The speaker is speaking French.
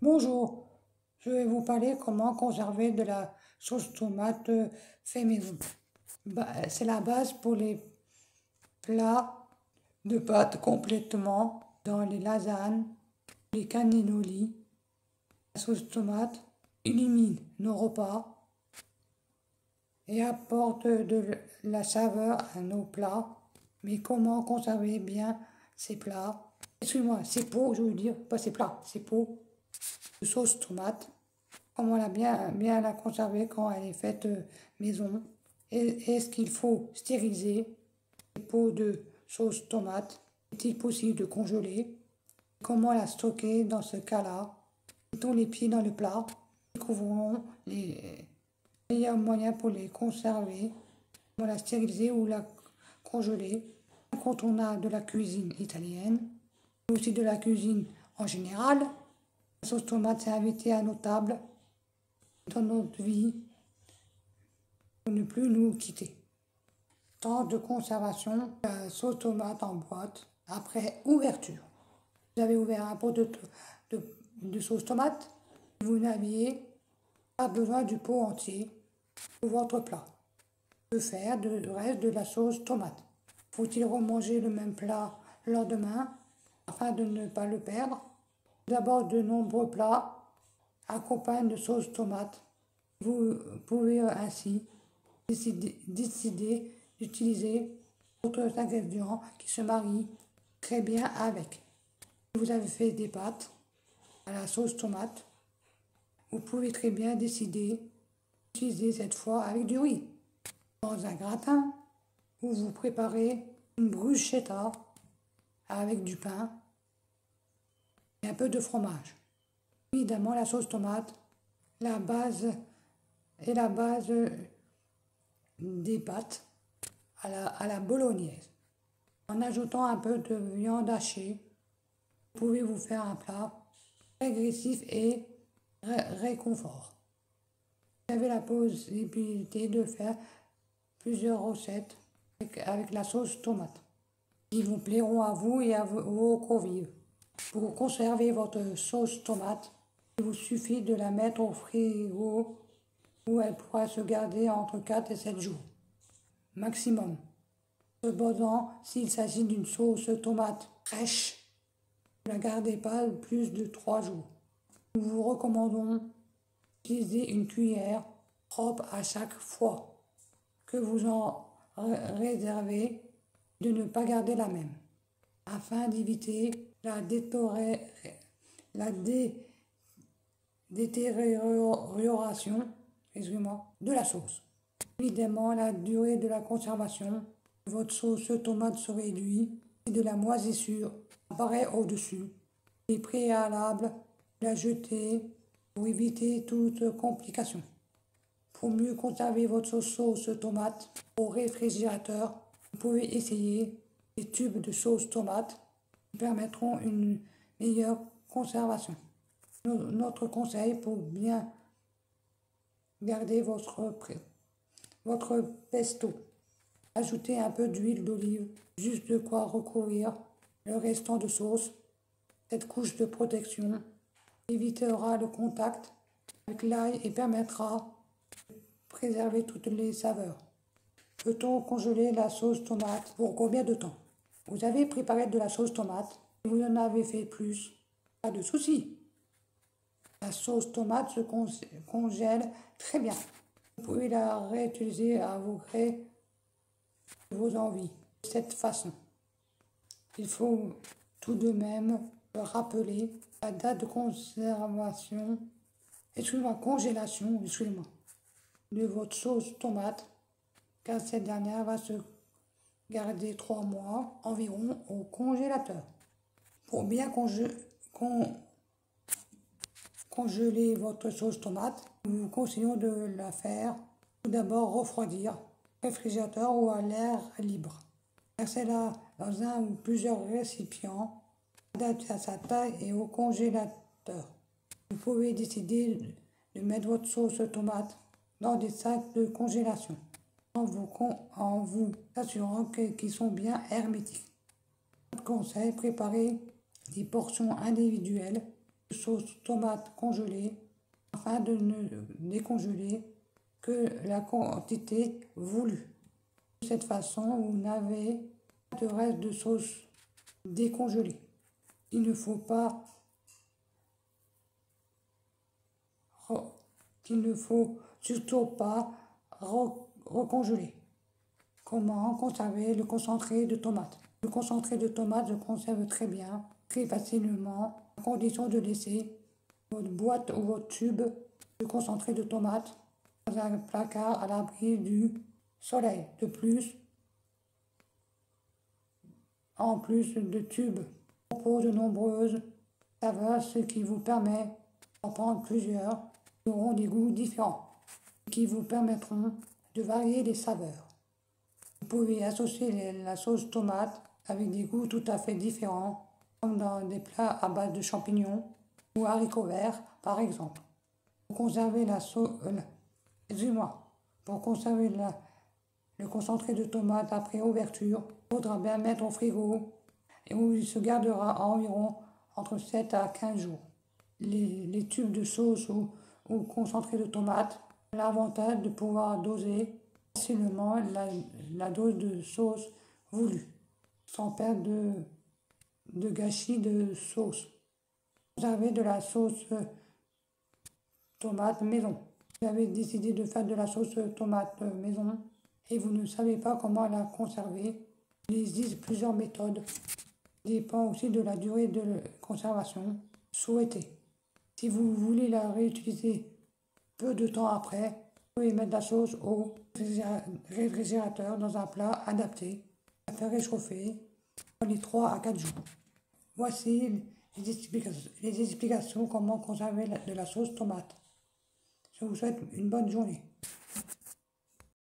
Bonjour, je vais vous parler comment conserver de la sauce tomate fait maison. C'est la base pour les plats de pâtes complètement dans les lasagnes, les cannelloni. La sauce tomate illumine nos repas et apporte de la saveur à nos plats. Mais comment conserver bien ces plats? Excusez-moi, ces pots, je veux dire, pas ces plats, ces pots de sauce tomate. Comment bien la conserver quand elle est faite maison? Est-ce qu'il faut stériliser les pots de sauce tomate? Est-il possible de congeler? Comment la stocker dans ce cas-là? Mettons les pieds dans le plat. Découvrons les meilleurs moyens pour les conserver. Comment la stériliser ou la congeler? Quand on a de la cuisine italienne, mais aussi de la cuisine en général, la sauce tomate s'est invitée à nos tables dans notre vie pour ne plus nous quitter. Temps de conservation, la sauce tomate en boîte après ouverture. Vous avez ouvert un pot de sauce tomate, vous n'aviez pas besoin du pot entier pour votre plat. Que faire du reste de la sauce tomate? Faut-il remanger le même plat le lendemain afin de ne pas le perdre? D'abord, de nombreux plats accompagnent de sauce tomate. Vous pouvez ainsi décider d'utiliser d'autres ingrédients qui se marient très bien avec. Si vous avez fait des pâtes à la sauce tomate, vous pouvez très bien décider d'utiliser cette fois avec du riz. Dans un gratin, où vous préparez une bruschetta avec du pain et un peu de fromage. Évidemment, la sauce tomate, la base des pâtes à la bolognaise. En ajoutant un peu de viande hachée, vous pouvez vous faire un plat régressif et réconfort. Vous avez la possibilité de faire plusieurs recettes avec la sauce tomate qui vous plairont à vous et à vos convives. Pour conserver votre sauce tomate, il vous suffit de la mettre au frigo où elle pourra se garder entre 4 et 7 jours maximum. Cependant, s'il s'agit d'une sauce tomate fraîche, ne la gardez pas plus de 3 jours. Nous vous recommandons d'utiliser une cuillère propre à chaque fois que vous en réservez, de ne pas garder la même, afin d'éviter la détérioration de la sauce. Évidemment, la durée de la conservation de votre sauce tomate se réduit si de la moisissure apparaît au-dessus. Il est préalable de la jeter pour éviter toute complication. Pour mieux conserver votre sauce tomate au réfrigérateur, vous pouvez essayer des tubes de sauce tomate qui permettront une meilleure conservation. Notre conseil pour bien garder votre pesto: ajoutez un peu d'huile d'olive, juste de quoi recouvrir le restant de sauce. Cette couche de protection évitera le contact avec l'ail et permettra de préserver toutes les saveurs. Peut-on congeler la sauce tomate? Pour combien de temps? Vous avez préparé de la sauce tomate et vous en avez fait plus, pas de souci. La sauce tomate se congèle très bien. Vous pouvez la réutiliser à vos gré, vos envies. De cette façon, il faut tout de même rappeler la date de conservation, congélation, de votre sauce tomate, car cette dernière va se garder 3 mois environ au congélateur. Pour bien congeler votre sauce tomate, nous vous conseillons de la faire tout d'abord refroidir au réfrigérateur ou à l'air libre. Versez-la dans un ou plusieurs récipients adaptés à sa taille et au congélateur. Vous pouvez décider de mettre votre sauce tomate dans des sacs de congélation en vous assurant qu'ils sont bien hermétiques. Conseil: préparez des portions individuelles sauce tomate congelée afin de ne décongeler que la quantité voulue. De cette façon, vous n'avez pas de reste de sauce décongelée. Il ne faut pas qu'il ne faut surtout pas recongeler. Comment conserver le concentré de tomate? Le concentré de tomate se conserve très bien, très facilement, à condition de laisser votre boîte ou votre tube de concentré de tomate dans un placard à l'abri du soleil. De plus, en plus de tubes, on propose de nombreuses saveurs, ce qui vous permet d'en prendre plusieurs qui auront des goûts différents, qui vous permettront de varier les saveurs. Vous pouvez associer la sauce tomate avec des goûts tout à fait différents, comme dans des plats à base de champignons ou haricots verts, par exemple. Pour conserver pour conserver le concentré de tomate après ouverture, il faudra bien mettre au frigo et où il se gardera environ entre 7 à 15 jours. Les tubes de sauce ou concentré de tomate ont l'avantage de pouvoir doser facilement la dose de sauce voulue, sans perdre de gâchis de sauce. Vous avez de la sauce tomate maison. Vous avez décidé de faire de la sauce tomate maison et vous ne savez pas comment la conserver. Il existe plusieurs méthodes. Il dépend aussi de la durée de conservation souhaitée. Si vous voulez la réutiliser peu de temps après, vous pouvez mettre la sauce au réfrigérateur dans un plat adapté, à faire réchauffer dans les 3 à 4 jours. Voici les explications comment conserver de la sauce tomate. Je vous souhaite une bonne journée.